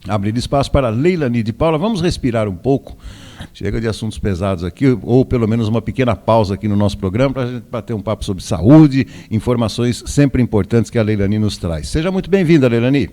abrir espaço para Leilani de Paula. Vamos respirar um pouco. Chega de assuntos pesados aqui, ou pelo menos uma pequena pausa aqui no nosso programa para a gente bater um papo sobre saúde, informações sempre importantes que a Leilani nos traz. Seja muito bem-vinda, Leilani.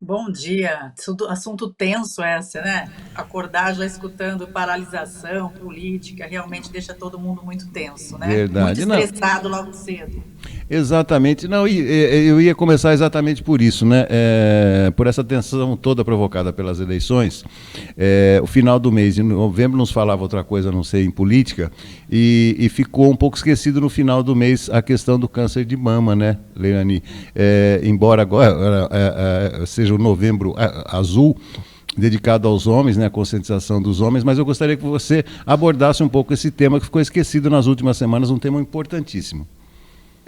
Bom dia, assunto tenso esse, né? Acordar já escutando paralisação política realmente deixa todo mundo muito tenso, né? Muito Verdade. Não, estressado logo cedo. exatamente. Não, eu ia começar exatamente por isso, né? Por essa tensão toda provocada pelas eleições. O final do mês, em novembro, nos falava outra coisa, não sei, em política, e ficou um pouco esquecido no final do mês a questão do câncer de mama, né, Leilani? Embora agora seja o novembro azul, dedicado aos homens, né, a conscientização dos homens, mas eu gostaria que você abordasse um pouco esse tema que ficou esquecido nas últimas semanas, um tema importantíssimo.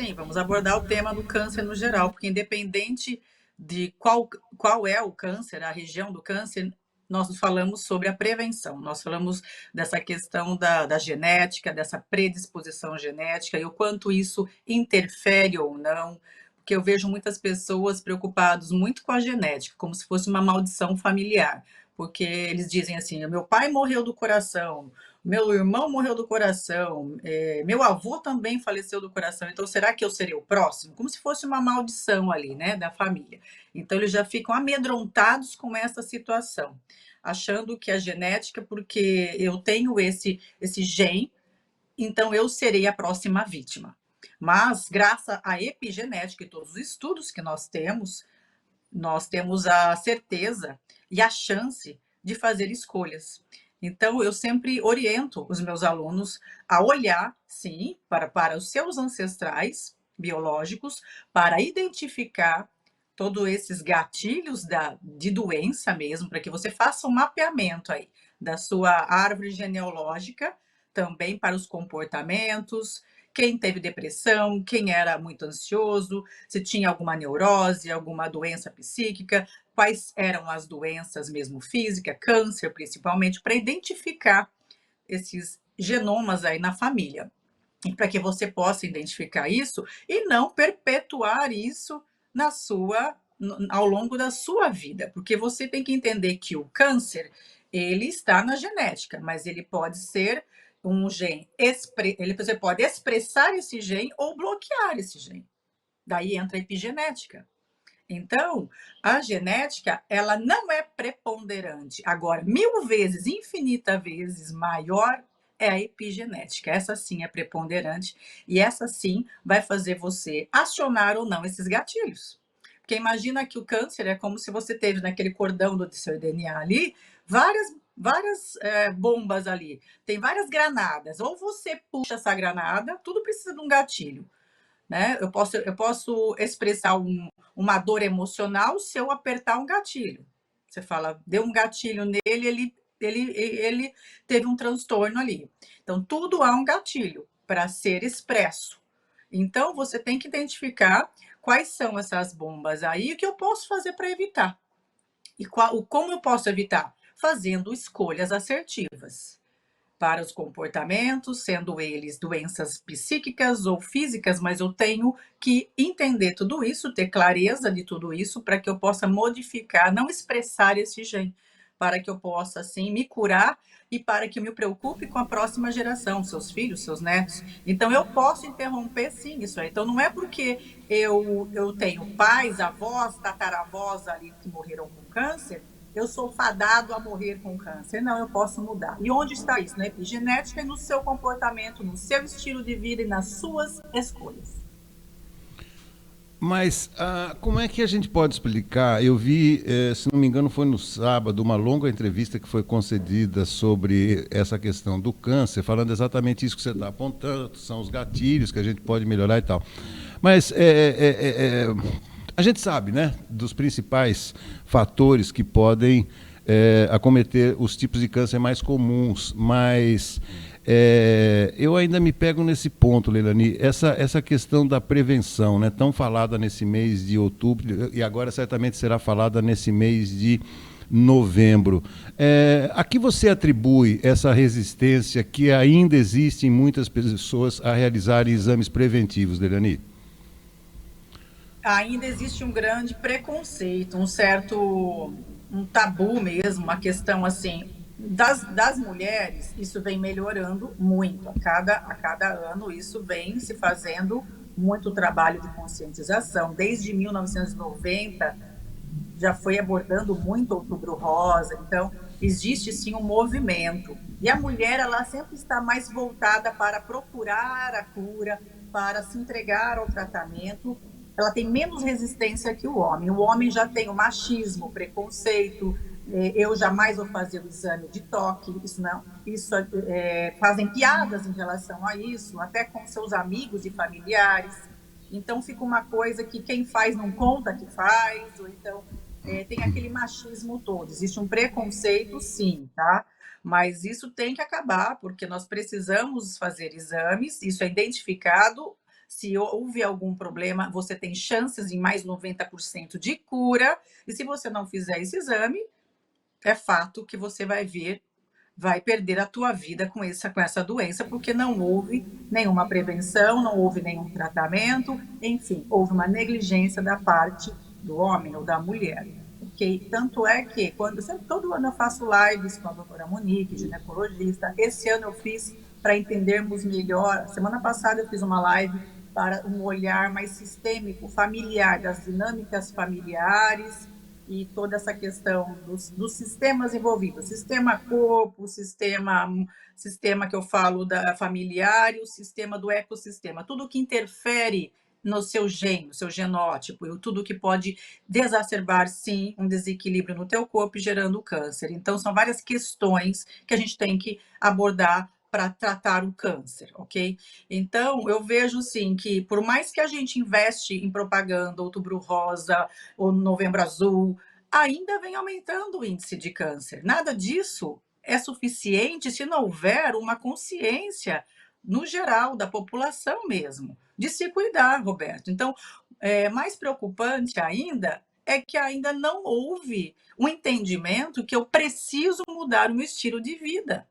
Sim, vamos abordar o tema do câncer no geral, porque independente de qual é o câncer, a região do câncer, nós falamos sobre a prevenção, nós falamos dessa questão da genética, dessa predisposição genética e o quanto isso interfere ou não, porque eu vejo muitas pessoas preocupadas muito com a genética, como se fosse uma maldição familiar, porque eles dizem assim, meu pai morreu do coração, meu irmão morreu do coração, meu avô também faleceu do coração, então será que eu serei o próximo? Como se fosse uma maldição ali, né, da família. Então eles já ficam amedrontados com essa situação, achando que a genética, porque eu tenho esse gene, então eu serei a próxima vítima. Mas graças à epigenética e todos os estudos que nós temos a certeza e a chance de fazer escolhas. Então, eu sempre oriento os meus alunos a olhar, sim, para os seus ancestrais biológicos, para identificar todos esses gatilhos de doença mesmo, para que você faça um mapeamento aí da sua árvore genealógica, também para os comportamentos, quem teve depressão, quem era muito ansioso, se tinha alguma neurose, alguma doença psíquica, quais eram as doenças mesmo físicas, câncer principalmente, para identificar esses genomas aí na família. E para que você possa identificar isso e não perpetuar isso ao longo da sua vida, porque você tem que entender que o câncer, ele está na genética, mas ele pode ser um gene, você pode expressar esse gene ou bloquear esse gene. Daí entra a epigenética. Então, a genética, ela não é preponderante. Agora, 1000 vezes, infinita vezes maior é a epigenética. Essa sim é preponderante e essa sim vai fazer você acionar ou não esses gatilhos. Porque imagina que o câncer é como se você teve naquele cordão do seu DNA ali várias bombas ali. Tem várias granadas. Ou você puxa essa granada, tudo precisa de um gatilho, né? Eu posso expressar uma dor emocional se eu apertar um gatilho. Você fala, deu um gatilho nele, ele teve um transtorno ali. Então, tudo há um gatilho para ser expresso. Então, você tem que identificar quais são essas bombas aí e o que eu posso fazer para evitar. E como eu posso evitar? Fazendo escolhas assertivas para os comportamentos, sendo eles doenças psíquicas ou físicas, mas eu tenho que entender tudo isso, ter clareza de tudo isso, para que eu possa modificar, não expressar esse gene, para que eu possa, assim, me curar e para que eu me preocupe com a próxima geração, seus filhos, seus netos. Então, eu posso interromper, sim, isso aí. Então, não é porque eu tenho pais, avós, tataravós ali que morreram com câncer, eu sou fadado a morrer com câncer. Não, eu posso mudar. E onde está isso? Na epigenética e no seu comportamento, no seu estilo de vida e nas suas escolhas. Mas como é que a gente pode explicar? Eu vi, se não me engano, foi no sábado, uma longa entrevista que foi concedida sobre essa questão do câncer, falando exatamente isso que você está apontando, são os gatilhos que a gente pode melhorar e tal. Mas a gente sabe, né, dos principais fatores que podem acometer os tipos de câncer mais comuns, mas eu ainda me pego nesse ponto, Leilani, essa questão da prevenção, né, tão falada nesse mês de outubro, e agora certamente será falada nesse mês de novembro. A que você atribui essa resistência que ainda existe em muitas pessoas a realizarem exames preventivos, Leilani? Ainda existe um grande preconceito, um certo um tabu mesmo, uma questão assim, das mulheres, isso vem melhorando muito. A cada ano isso vem se fazendo muito trabalho de conscientização. Desde 1990 já foi abordando muito o Outubro Rosa, então existe sim um movimento. E a mulher, ela sempre está mais voltada para procurar a cura, para se entregar ao tratamento. Ela tem menos resistência que o homem. O homem já tem o machismo, o preconceito. Eu jamais vou fazer o exame de toque. Isso não, isso fazem piadas em relação a isso, até com seus amigos e familiares. Então fica uma coisa que quem faz não conta que faz, ou então tem aquele machismo todo. Existe um preconceito, sim, tá? Mas isso tem que acabar, porque nós precisamos fazer exames, isso é identificado. Se houve algum problema, você tem chances em mais 90% de cura, e se você não fizer esse exame, é fato que você vai perder a tua vida com essa doença, porque não houve nenhuma prevenção, não houve nenhum tratamento, enfim, houve uma negligência da parte do homem ou da mulher. Okay? Tanto é que, todo ano eu faço lives com a doutora Monique, ginecologista. Esse ano eu fiz para entendermos melhor. Semana passada eu fiz uma live para um olhar mais sistêmico, familiar, das dinâmicas familiares, e toda essa questão dos sistemas envolvidos, sistema corpo, sistema que eu falo da familiar e o sistema do ecossistema, tudo que interfere no seu gene, no seu genótipo, e tudo que pode desacerbar, sim, um desequilíbrio no teu corpo, gerando câncer. Então, são várias questões que a gente tem que abordar para tratar o câncer, ok? Então, eu vejo, sim, que por mais que a gente investe em propaganda, Outubro Rosa ou Novembro Azul, ainda vem aumentando o índice de câncer. Nada disso é suficiente se não houver uma consciência no geral da população mesmo, de se cuidar, Roberto. Então, mais preocupante ainda é que ainda não houve um entendimento que eu preciso mudar o meu estilo de vida.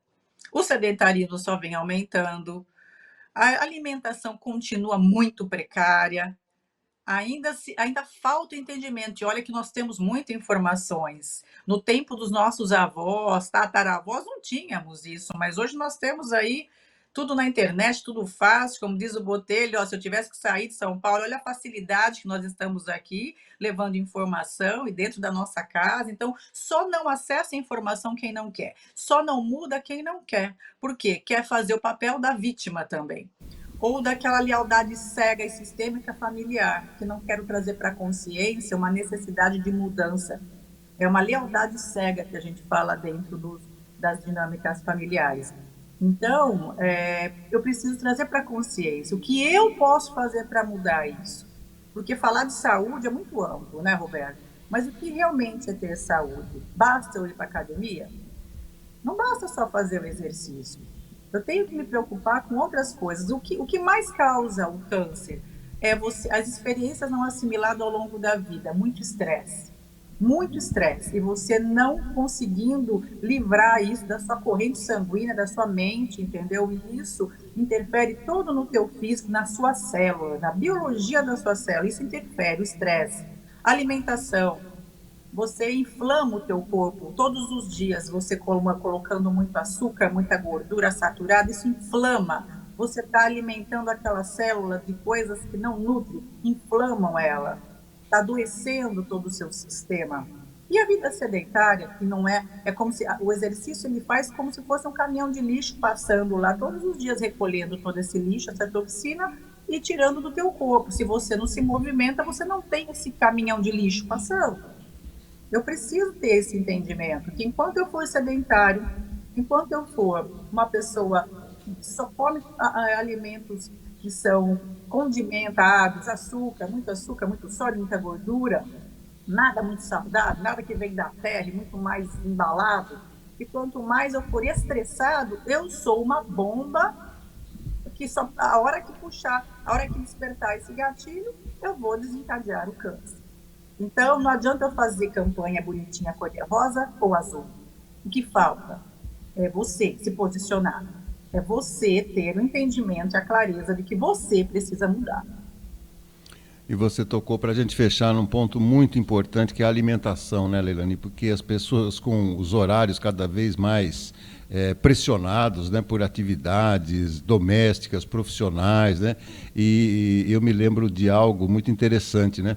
O sedentarismo só vem aumentando, a alimentação continua muito precária, ainda falta entendimento. E olha que nós temos muitas informações. No tempo dos nossos avós, tataravós, não tínhamos isso, mas hoje nós temos aí tudo na internet, tudo fácil, como diz o Botelho, ó, se eu tivesse que sair de São Paulo, olha a facilidade que nós estamos aqui, levando informação e dentro da nossa casa. Então, só não acessa a informação quem não quer, só não muda quem não quer. Por quê? Quer fazer o papel da vítima também, ou daquela lealdade cega e sistêmica familiar, que não quero trazer para a consciência uma necessidade de mudança. É uma lealdade cega que a gente fala dentro das dinâmicas familiares. Então, eu preciso trazer para a consciência o que eu posso fazer para mudar isso. Porque falar de saúde é muito amplo, né, Roberto? Mas o que realmente é ter saúde? Basta eu ir para a academia? Não basta só fazer o exercício. Eu tenho que me preocupar com outras coisas. O que mais causa o câncer é as experiências não assimiladas ao longo da vida, muito estresse. Muito estresse. E você não conseguindo livrar isso da sua corrente sanguínea, da sua mente, entendeu? E isso interfere todo no teu físico, na sua célula, na biologia da sua célula. Isso interfere, o estresse. Alimentação. Você inflama o teu corpo todos os dias, você colocando muito açúcar, muita gordura saturada, isso inflama. Você está alimentando aquela célula de coisas que não nutrem, inflamam ela, está adoecendo todo o seu sistema. E a vida sedentária, que não é como se o exercício ele faz como se fosse um caminhão de lixo passando lá todos os dias, recolhendo todo esse lixo, essa toxina e tirando do teu corpo. Se você não se movimenta, você não tem esse caminhão de lixo passando. Eu preciso ter esse entendimento, que enquanto eu for sedentário, enquanto eu for uma pessoa que só come alimentos que são condimentados, açúcar, muito sódio, muita gordura, nada muito saudável, nada que vem da terra, muito mais embalado, e quanto mais eu for estressado, eu sou uma bomba que só a hora que puxar, a hora que despertar esse gatilho, eu vou desencadear o câncer. Então, não adianta eu fazer campanha bonitinha cor-de-rosa ou azul. O que falta é você se posicionar. É você ter o entendimento e a clareza de que você precisa mudar. E você tocou para a gente fechar num ponto muito importante que é a alimentação, né, Leilani? Porque as pessoas com os horários cada vez mais pressionados, né, por atividades domésticas, profissionais, né? E eu me lembro de algo muito interessante, né?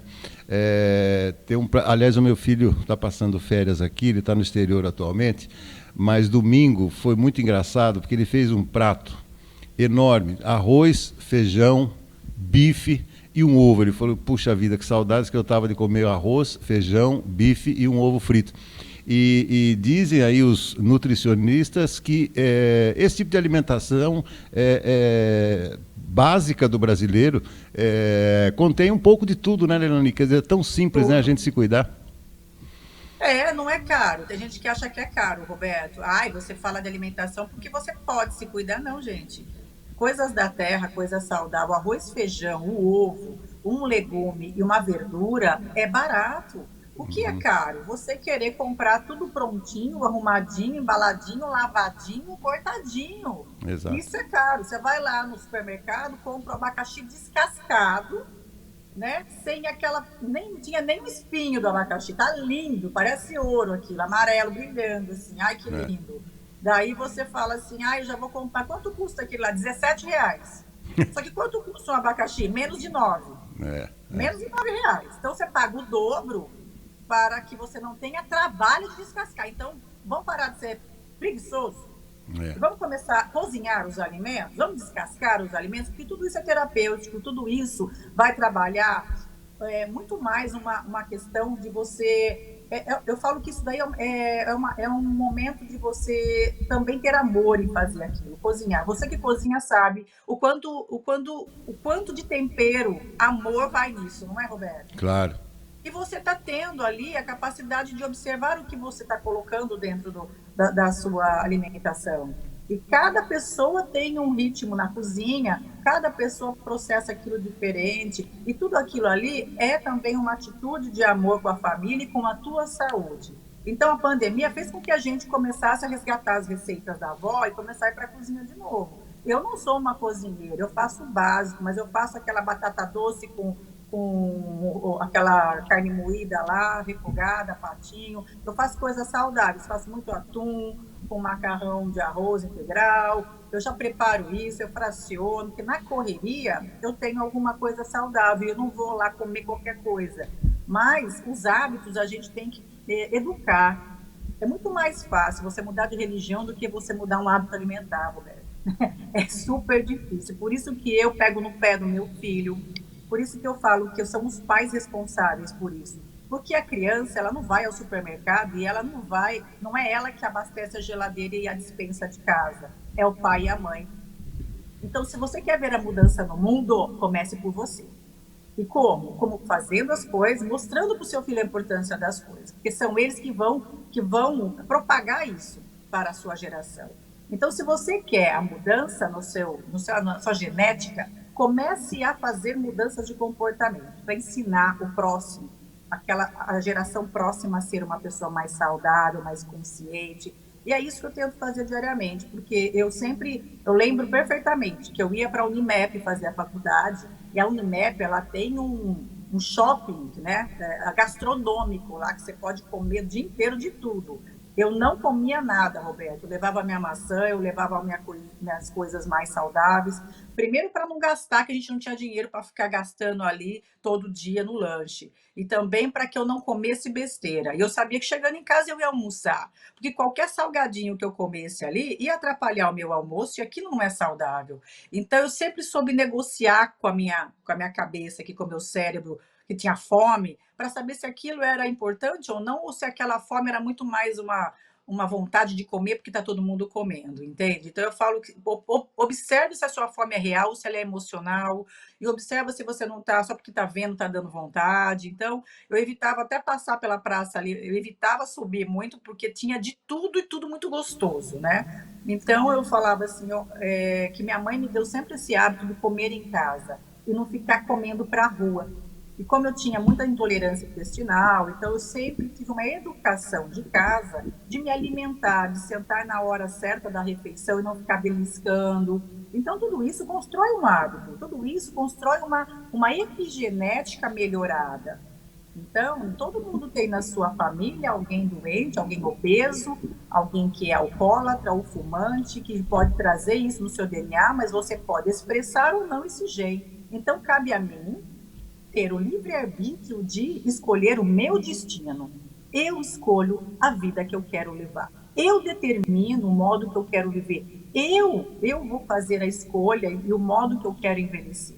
Aliás, o meu filho está passando férias aqui, ele está no exterior atualmente, mas domingo foi muito engraçado porque ele fez um prato enorme, arroz, feijão, bife e um ovo. Ele falou, puxa vida, que saudades que eu estava de comer arroz, feijão, bife e um ovo frito. E dizem aí os nutricionistas que esse tipo de alimentação básica do brasileiro contém um pouco de tudo, né, Leilani? Quer dizer, é tão simples, né, a gente se cuidar. Não é caro. Tem gente que acha que é caro, Roberto. Ai, você fala de alimentação porque você pode se cuidar. Não, gente. Coisas da terra, coisa saudável, arroz, feijão, o ovo, um legume e uma verdura é barato. O que é caro? Você querer comprar tudo prontinho, arrumadinho, embaladinho, lavadinho, cortadinho. Exato. Isso é caro. Você vai lá no supermercado, compra o abacaxi descascado, né? Sem aquela. Nem tinha nem o espinho do abacaxi. Tá lindo, parece ouro aquilo, amarelo, brilhando, assim. Ai, que lindo. Daí você fala assim, eu já vou comprar. Quanto custa aquilo lá? R$ 17. Só que quanto custa um abacaxi? Menos de 9. Menos de R$ 9. Então você paga o dobro para que você não tenha trabalho de descascar. Então, vamos parar de ser preguiçoso. Vamos começar a cozinhar os alimentos, vamos descascar os alimentos, porque tudo isso é terapêutico, tudo isso vai trabalhar muito mais uma questão de você... eu falo que isso daí é um momento de você também ter amor em fazer aquilo, cozinhar. Você que cozinha sabe o quanto de tempero, amor vai nisso, não é, Roberto? Claro. E você está tendo ali a capacidade de observar o que você está colocando dentro da sua alimentação. E cada pessoa tem um ritmo na cozinha, cada pessoa processa aquilo diferente, e tudo aquilo ali é também uma atitude de amor com a família e com a tua saúde. Então, a pandemia fez com que a gente começasse a resgatar as receitas da avó e começar a ir para a cozinha de novo. Eu não sou uma cozinheira, eu faço o básico, mas eu faço aquela batata doce com aquela carne moída lá, refogada, patinho. Eu faço coisas saudáveis, faço muito atum, com macarrão de arroz integral. Eu já preparo isso, eu fraciono, porque na correria eu tenho alguma coisa saudável, eu não vou lá comer qualquer coisa. Mas os hábitos a gente tem que educar. É muito mais fácil você mudar de religião do que você mudar um hábito alimentar, Roberto. É super difícil. Por isso que eu pego no pé do meu filho. Por isso que eu falo que somos pais responsáveis por isso. Porque a criança, ela não vai ao supermercado e ela não é ela que abastece a geladeira e a despensa de casa. É o pai e a mãe. Então, se você quer ver a mudança no mundo, comece por você. E como? Como fazendo as coisas, mostrando para o seu filho a importância das coisas. Porque são eles que vão propagar isso para a sua geração. Então, se você quer a mudança na sua genética, comece a fazer mudanças de comportamento, para ensinar o próximo, a geração próxima a ser uma pessoa mais saudável, mais consciente. E é isso que eu tento fazer diariamente, porque eu lembro perfeitamente que eu ia para a Unimep fazer a faculdade, e a Unimep, ela tem um shopping, né, gastronômico lá, que você pode comer o dia inteiro de tudo. Eu não comia nada, Roberto. Eu levava minha maçã, eu levava minhas coisas mais saudáveis. Primeiro, para não gastar, que a gente não tinha dinheiro para ficar gastando ali todo dia no lanche. E também para que eu não comesse besteira. E eu sabia que chegando em casa eu ia almoçar. Porque qualquer salgadinho que eu comesse ali ia atrapalhar o meu almoço e aquilo não é saudável. Então, eu sempre soube negociar com a minha cabeça, aqui, com o meu cérebro, que tinha fome, para saber se aquilo era importante ou não, ou se aquela fome era muito mais uma vontade de comer porque está todo mundo comendo, entende? Então eu falo que observe se a sua fome é real, ou se ela é emocional, e observa se você não está só porque está vendo, está dando vontade. Então eu evitava até passar pela praça ali, eu evitava subir muito porque tinha de tudo e tudo muito gostoso, né? Então eu falava assim, que minha mãe me deu sempre esse hábito de comer em casa e não ficar comendo para a rua. E como eu tinha muita intolerância intestinal, então eu sempre tive uma educação de casa, de me alimentar, de sentar na hora certa da refeição e não ficar beliscando. Então, tudo isso constrói um hábito, tudo isso constrói uma epigenética melhorada. Então, todo mundo tem na sua família alguém doente, alguém obeso, alguém que é alcoólatra ou fumante, que pode trazer isso no seu DNA, mas você pode expressar ou não esse gene. Então, cabe a mim ter o livre-arbítrio de escolher o meu destino. Eu escolho a vida que eu quero levar. Eu determino o modo que eu quero viver. Eu vou fazer a escolha e o modo que eu quero envelhecer.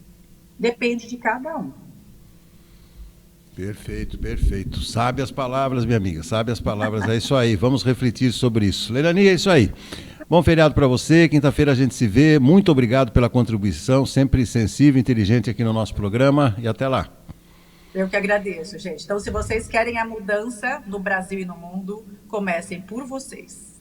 Depende de cada um. Perfeito, perfeito. Sabe as palavras, minha amiga, sabe as palavras, é isso aí. Vamos refletir sobre isso. Leilani, é isso aí. Bom feriado para você, quinta-feira a gente se vê. Muito obrigado pela contribuição, sempre sensível e inteligente aqui no nosso programa, e até lá. Eu que agradeço, gente. Então, se vocês querem a mudança no Brasil e no mundo, comecem por vocês.